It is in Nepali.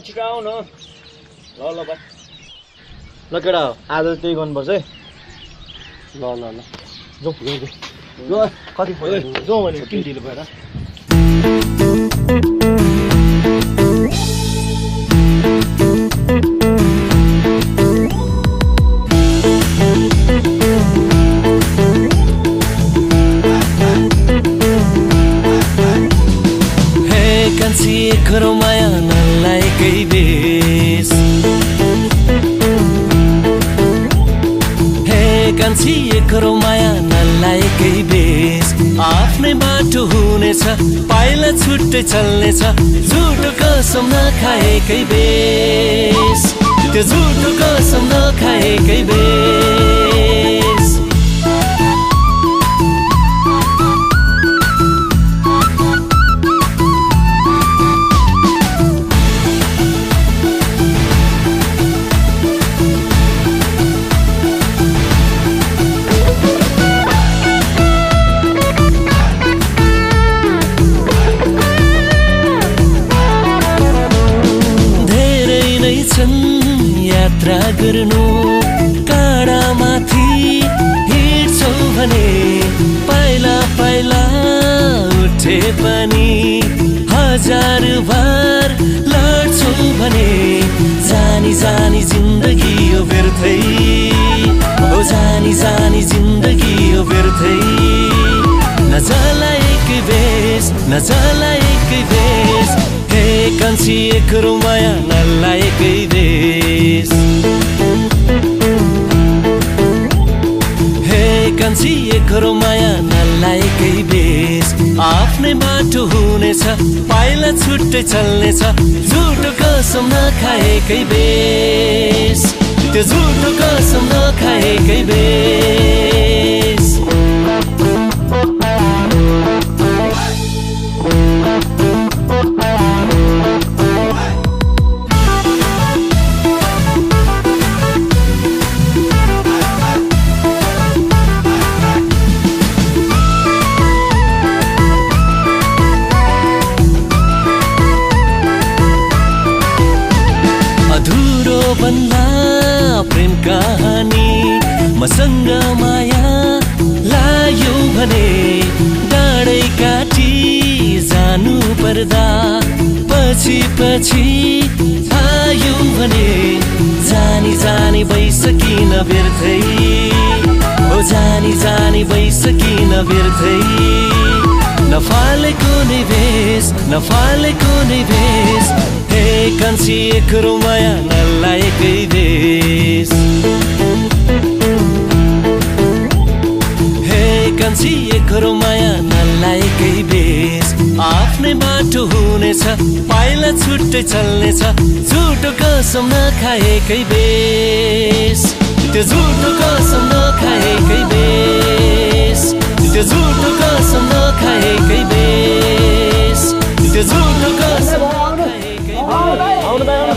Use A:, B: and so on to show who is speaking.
A: छिटो आऊ न ल ल भाइ
B: ल केटा आज त्यही गर्नुपर्छ है
A: ल ल ल
B: जाउँ कति जाउँ भने किन ढिलो भएर
C: करो माया नलायकै बेस हे कान्छी करो माया नलायकै बेस आफ्नै बाटो हुनेछ पाइला छुट्टै चल्नेछ झुटो कसम नखाएकै बेस त्यो झुटो कसम नखाएकै बेस यात्रा गर्नु काँडामाथि हिँड्छौ भने पाइला पाइला उठे पनि हजार बार लड्छौ भने जानी जानी जिन्दगी यो व्यर्थै हो जानी जानी जिन्दगी यो व्यर्थै नजलाएकै बेस नजलाएकै बेस हे कान्छी एकरो माया नलाएकै बेस हे कान्छी एकरो माया नलाएकै बेस आफ्नै बाटो हुनेछ पाइला छुट्टै चल्नेछ झुटो कसम नखाएकै बेस त्यो झुटो कसम नखाएकै बेस बन्ला प्रेम कहानी मसँग माया लायो भने डाँडै काटी जानु पर्दा पछि पछि आयो भने जानी जानी भइसकिन व्यर्थै हो जानी जानी भइसकिन व्यर्थै नफालेको नै भेष नफालेको नै भेष हे कान्छी एकरो माया नलाएकै बेस हे कान्छी एकरो माया नलाएकै बेस आफ्नै बाटो हुनेछ पाइला छुट्टै चल्नेछ झुटो कसम नखाएकै बेस त्यो झुटो कसम नखाएकै बेस त्यो झुटो कसम नखाएकै बेस त्यो झुटो कसम
B: आउनु भाइ